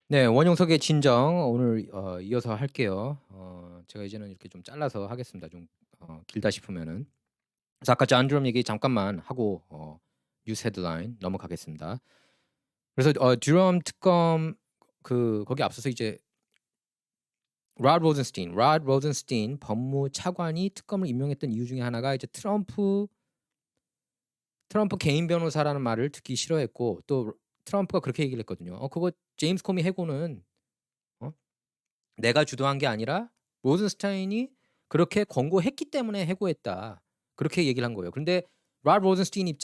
네. 원영석의 진정 오늘 이어서 할게요. 제가 이제는 이렇게 좀 잘라서 하겠습니다. 좀 길다 싶으면은. 그래서 아까 존 드럼 얘기 잠깐만 하고 뉴스 헤드라인 넘어가겠습니다. 그래서 드럼 특검 거기 앞서서 이제 로드 로젠스틴 법무차관이 특검을 임명했던 이유 중에 하나가 이제 트럼프 개인 변호사라는 말을 듣기 싫어했고, 또 트럼프가 그렇게 얘기를 했거든요. 그거 제임스 코미 해고는 어 내가 주도한 게 아니라 로젠스타인이 그렇게 권고했기 때문에 해고했다. 그렇게 얘기를 한 거예요. 근데 로드 로젠스틴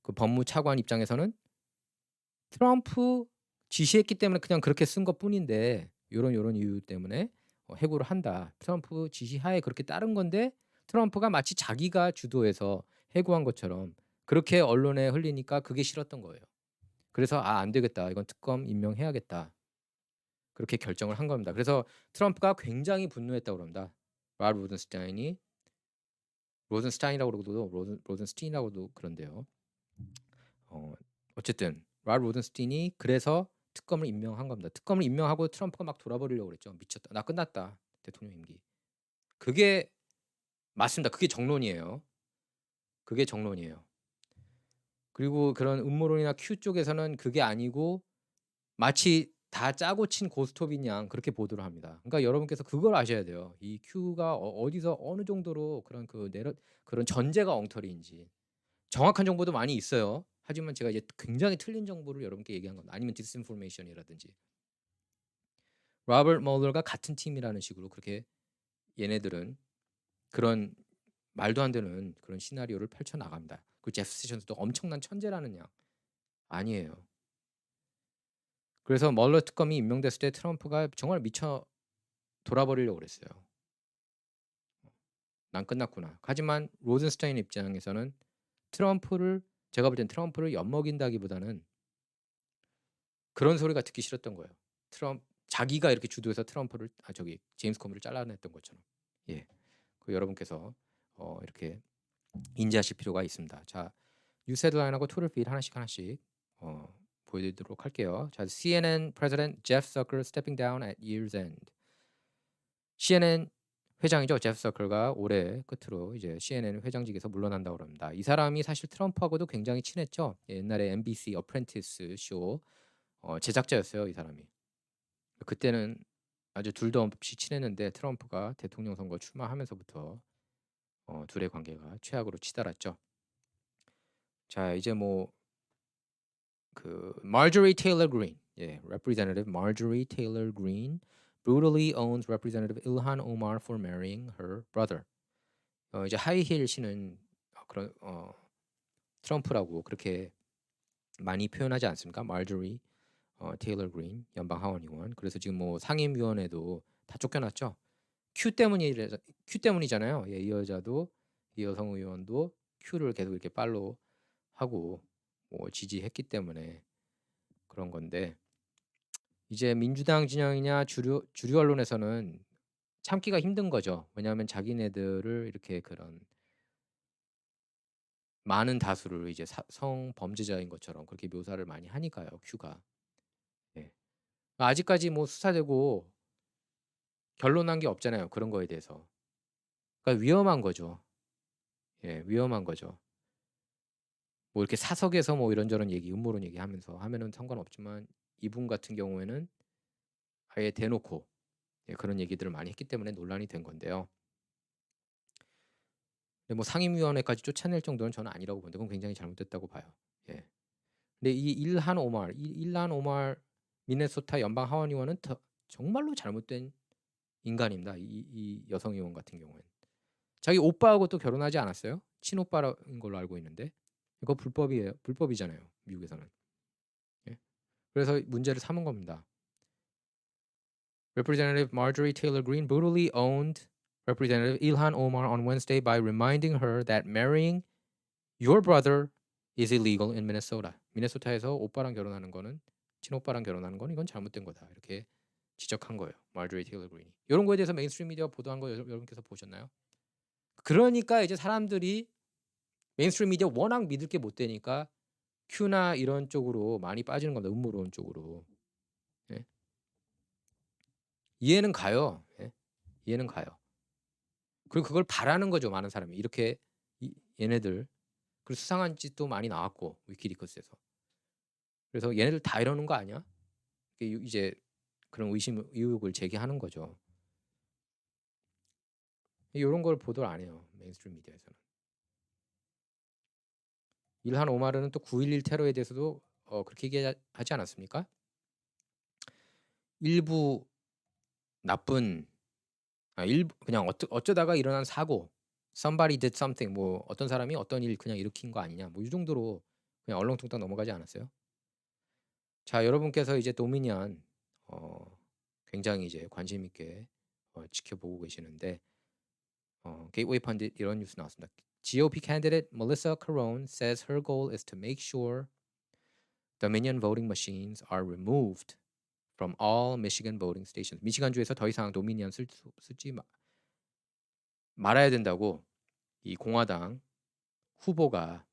그 법무차관 입장에서는 트럼프 지시했기 때문에 그냥 그렇게 쓴 것뿐인데, 요런 이유 때문에 해고를 한다. 트럼프 지시하에 그렇게 따른 건데 트럼프가 마치 자기가 주도해서 해고한 것처럼 그렇게 언론에 흘리니까 그게 싫었던 거예요. 그래서 '아 안 되겠다. 이건 특검 임명해야겠다.' 그렇게 결정을 한 겁니다. 그래서 트럼프가 굉장히 분노했다고 그럽니다. 로드 로젠스타인이 로젠스타인이라고 그러고도 로젠스틴이라고도 그런데요. 어 어쨌든 로드 로젠스틴이 그래서 특검을 임명한 겁니다. 특검을 임명하고 트럼프가 막 돌아버리려고 그랬죠. "미쳤다. 나 끝났다. 대통령 임기." 그게 맞습니다. 그게 정론이에요. 그게 정론이에요. 그리고 그런 음모론이나 큐 쪽에서는 그게 아니고 마치 다 짜고 친 고스톱인 양 그렇게 보도를 합니다. 그러니까 여러분께서 그걸 아셔야 돼요. 이 큐가 어디서 어느 정도로 그런 전제가 엉터리인지. 정확한 정보도 많이 있어요. 하지만 제가 이제 굉장히 틀린 정보를 여러분께 얘기한 겁니다. 아니면 디스인포메이션이라든지. 로버트 멀러가 같은 팀이라는 식으로 그렇게 얘네들은 그런 말도 안 되는 그런 시나리오를 펼쳐 나갑니다. 그 제프 세션스도 엄청난 천재라는 양 아니에요. 그래서 멀러 특검이 임명됐을 때 트럼프가 정말 미쳐 돌아버리려고 그랬어요. '난 끝났구나.' 하지만 로젠스타인 입장에서는 트럼프를 제가 볼 땐 트럼프를 엿먹인다기보다는 그런 소리가 듣기 싫었던 거예요. 자기가 이렇게 주도해서 트럼프를 제임스 코미를 잘라냈던 것처럼. 예. 여러분께서 이렇게 인지하실 필요가 있습니다. 자, 뉴스 헤드라인하고 토를 필 하나씩 어 보여드리도록 할게요. 자, CNN President Jeff Zucker stepping down at year's end. CNN 회장이죠. 제프 서클가 올해 끝으로 이제 CNN 회장직에서 물러난다고 그럽니다. 이 사람이 사실 트럼프하고도 굉장히 친했죠. 옛날에 MBC 어프렌티스 쇼 제작자였어요, 이 사람이. 그때는 아주 둘도 없이 친했는데 트럼프가 대통령 선거 출마하면서부터 둘의 관계가 최악으로 치달았죠. 자, 이제 뭐 Marjorie Taylor Greene, 예, Representative Marjorie Taylor Greene brutally owns Representative Ilhan Omar for marrying her brother. 이제 하이힐 신은 그런 트럼프라고 그렇게 많이 표현하지 않습니까? 말조리 테일러 그린 연방 하원 의원. 그래서 지금 뭐 상임위원회도 다 쫓겨났죠. 큐 때문이잖아요. 예, 이 여성 의원도 큐를 계속 이렇게 팔로우 하고 뭐 지지했기 때문에 그런 건데, 이제 민주당 진영이냐 주류 언론에서는 참기가 힘든 거죠. 왜냐하면 자기네들을 이렇게 그런 많은 다수를 이제 성범죄자인 것처럼 그렇게 묘사를 많이 하니까요, 큐가. 예. 아직까지 뭐 수사되고 결론난 게 없잖아요, 그런 거에 대해서. 그러니까 위험한 거죠. 예, 위험한 거죠. 뭐 이렇게 사석에서 뭐 이런저런 얘기, 음모론 얘기하면서 하면은 상관없지만, 이분 같은 경우에는 아예 대놓고 예, 그런 얘기들을 많이 했기 때문에 논란이 된 건데요. 근데 뭐 상임위원회까지 쫓아낼 정도는 저는 아니라고 보는데, 그건 굉장히 잘못됐다고 봐요. 예. 근데 이 일한 오말 미네소타 연방 하원 의원은 정말로 잘못된 인간입니다. 이 여성 의원 같은 경우에는. 자기 오빠하고 또 결혼하지 않았어요? 친오빠인 걸로 알고 있는데. 이거 불법이에요. 불법이잖아요, 미국에서는. 예. 그래서 문제를 삼은 겁니다. Representative Marjorie Taylor Greene brutally owned Representative Ilhan Omar on Wednesday by reminding her that marrying your brother is illegal in Minnesota. 미네소타에서 친오빠랑 결혼하는 건 이건 잘못된 거다. 이렇게 지적한 거예요. 마조리 테일러 그린이. 이런 거에 대해서 메인스트림 미디어 보도한 거 여러분께서 보셨나요? 그러니까 이제 사람들이 메인스트림 미디어 워낙 믿을 게 못 되니까 큐나 이런 쪽으로 많이 빠지는 겁니다. 음모론 쪽으로. 예. 이해는 가요. 예. 이해는 가요. 그리고 그걸 바라는 거죠, 많은 사람이. 이렇게 얘네들 그 수상한 짓도 많이 나왔고 위키리커스에서. 그래서 얘네들 다 이러는 거 아니야? 이제 그런 의혹을 제기하는 거죠. 이런 걸 보도를 안 해요, 메인스트림 미디어에서는. 일한 오마르는 또 9.11 테러에 대해서도 그렇게 얘기하지 않았습니까? 일부 나쁜 일부 그냥 어쩌다가 일어난 사고, somebody did something, 뭐 어떤 사람이 어떤 일 그냥 일으킨 거 아니냐, 뭐 이 정도로 그냥 얼렁뚱땅 넘어가지 않았어요? 자, 여러분께서 이제 도미니언 굉장히 이제 관심 있게 지켜보고 계시는데 게이트웨이 펀딧 이런 뉴스 나왔습니다. GOP candidate Melissa Carone says her goal is to make sure Dominion voting machines are removed from all Michigan voting stations. 미시간주에서 더 이상 도미니언 쓰지 말아야 된다고 이 공화당 후보가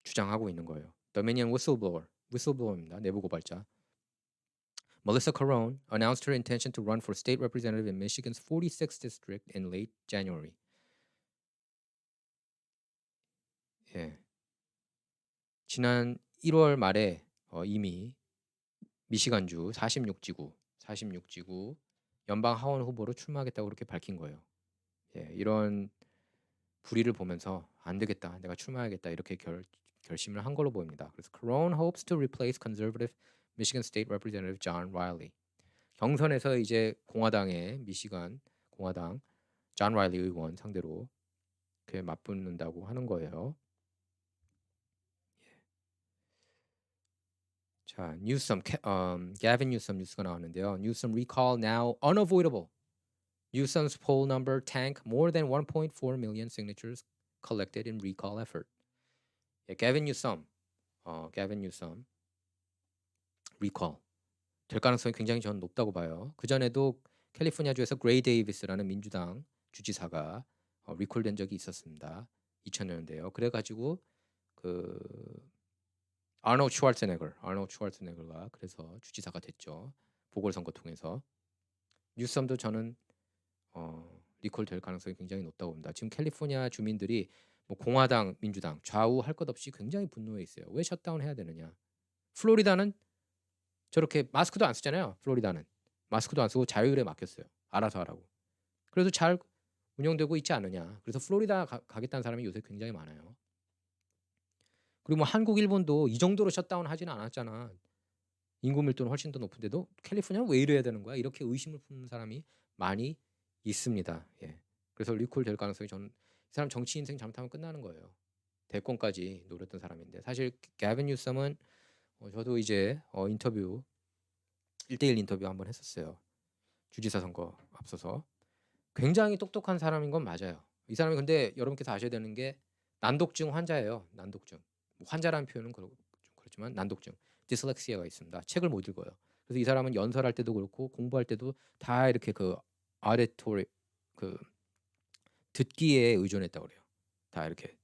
주장하고 있는 거예요. Dominion whistleblower입니다. 내부 고발자. Melissa Carone announced her intention to run for state representative in Michigan's 46th district in late January. 예. 지난 1월 말에 이미 미시간주 46지구 연방 하원 후보로 출마하겠다고 그렇게 밝힌 거예요. 예, 이런 불의를 보면서 안 되겠다, 내가 출마해야겠다 이렇게 결심을 한 걸로 보입니다. 그래서 Carone hopes to replace conservative Michigan State Representative John Riley. 경선에서 이제 공화당의 미시간 공화당 존 라일리 의원 상대로 그렇게 맞붙는다고 하는 거예요. 자, Gavin Newsom 뉴스가 나왔는데요. Newsom recall now unavoidable. Newsom's poll number tank more than 1.4 million signatures collected in recall effort. 예, Gavin Newsom recall 될 가능성이 굉장히 저는 높다고 봐요. 그 전에도 캘리포니아주에서 그레이 데이비스라는 민주당 주지사가 리콜된 적이 있었습니다. 2000년대요. 그래가지고 그 아놀드 슈왈츠네거가 그래서 주지사가 됐죠. 보궐선거 통해서. 뉴섬도 저는 리콜 될 가능성이 굉장히 높다고 봅니다. 지금 캘리포니아 주민들이 뭐 공화당, 민주당 좌우 할 것 없이 굉장히 분노해 있어요. 왜 셧다운 해야 되느냐? 플로리다는 저렇게 마스크도 안 쓰잖아요. 플로리다는 마스크도 안 쓰고 자율에 맡겼어요. 알아서 하라고. 그래도 잘 운영되고 있지 않느냐. 그래서 플로리다 가겠다는 사람이 요새 굉장히 많아요. 그리고 뭐 한국, 일본도 이 정도로 셧다운 하지는 않았잖아. 인구 밀도는 훨씬 더 높은데도 캘리포니아는 왜 이래야 되는 거야? 이렇게 의심을 품는 사람이 많이 있습니다. 예. 그래서 리콜 될 가능성이 저는 이 사람 정치 인생 잘못하면 끝나는 거예요. 대권까지 노렸던 사람인데 사실 게빈 뉴섬은 저도 이제 인터뷰 1대1 인터뷰 한번 했었어요. 주지사 선거 앞서서. 굉장히 똑똑한 사람인 건 맞아요. 이 사람이 근데 여러분께서 아셔야 되는 게 난독증 환자예요. 난독증. 환자라는 표현은 좀 그렇지만 난독증. 디슬렉시아가 있습니다. 책을 못 읽어요. 그래서 이 사람은 연설할 때도 그렇고 공부할 때도 다 이렇게 그 아레토리 그 듣기에 의존했다고 그래요. 다 이렇게.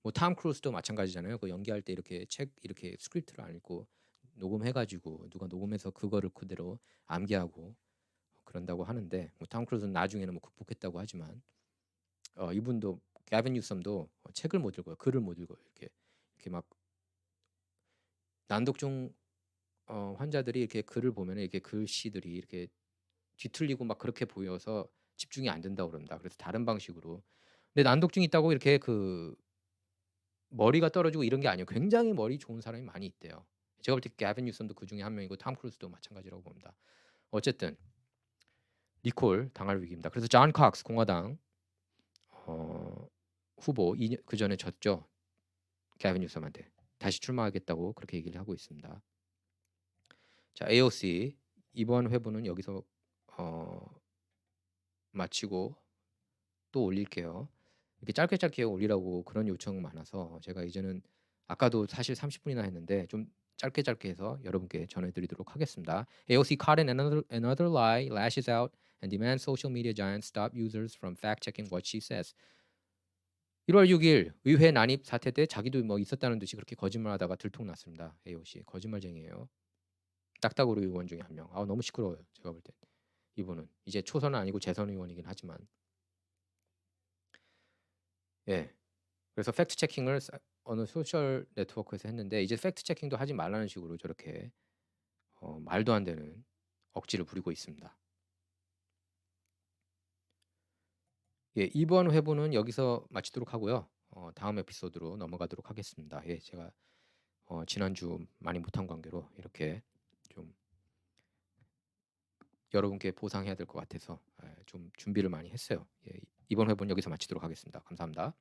뭐 탐 크루스도 마찬가지잖아요. 그 연기할 때 이렇게 이렇게 스크립트를 안 읽고 녹음해가지고 누가 녹음해서 그거를 그대로 암기하고 그런다고 하는데 뭐탐 크루스는 나중에는 뭐 극복했다고 하지만 이분도 게빈 뉴섬도 책을 못 읽어요. 글을 못 읽어요. 이렇게 막 난독증 환자들이 이렇게 글을 보면 이렇게 글씨들이 이렇게 뒤틀리고 막 그렇게 보여서 집중이 안 된다고 그럽니다. 그래서 다른 방식으로. 근데 난독증이 있다고 이렇게 그 머리가 떨어지고 이런 게 아니에요. 굉장히 머리 좋은 사람이 많이 있대요. 제가 볼 때 게빈 뉴섬도 그 중에 한 명이고 탐 크루스도 마찬가지라고 봅니다. 어쨌든 리콜 당할 위기입니다. 그래서 존 칵스 공화당 후보 그 전에 졌죠. 게빈 뉴섬한테 다시 출마하겠다고 그렇게 얘기를 하고 있습니다. 자, AOC 이번 회부는 여기서 마치고 또 올릴게요. 이렇게 짧게 올리라고 그런 요청 많아서 제가 이제는 아까도 사실 30분이나 했는데 좀 짧게 해서 여러분께 전해드리도록 하겠습니다. AOC caught in another lie, lashes out and demands social media giants stop users from fact-checking what she says. 1월 6일 의회 난입 사태 때 자기도 뭐 있었다는 듯이 그렇게 거짓말하다가 들통났습니다. AOC 거짓말쟁이에요. 딱따구리 의원 중에 한 명. 아 너무 시끄러워요. 제가 볼 때. 이분은 이제 초선은 아니고 재선 의원이긴 하지만 예. 그래서 팩트 체킹을 어느 소셜 네트워크에서 했는데 이제 팩트 체킹도 하지 말라는 식으로 저렇게 말도 안 되는 억지를 부리고 있습니다. 예, 이번 회부는 여기서 마치도록 하고요. 다음 에피소드로 넘어가도록 하겠습니다. 예, 제가 지난주 많이 못한 관계로 이렇게 좀 여러분께 보상해야 될 것 같아서 좀 준비를 많이 했어요. 예, 이번 회부는 여기서 마치도록 하겠습니다. 감사합니다.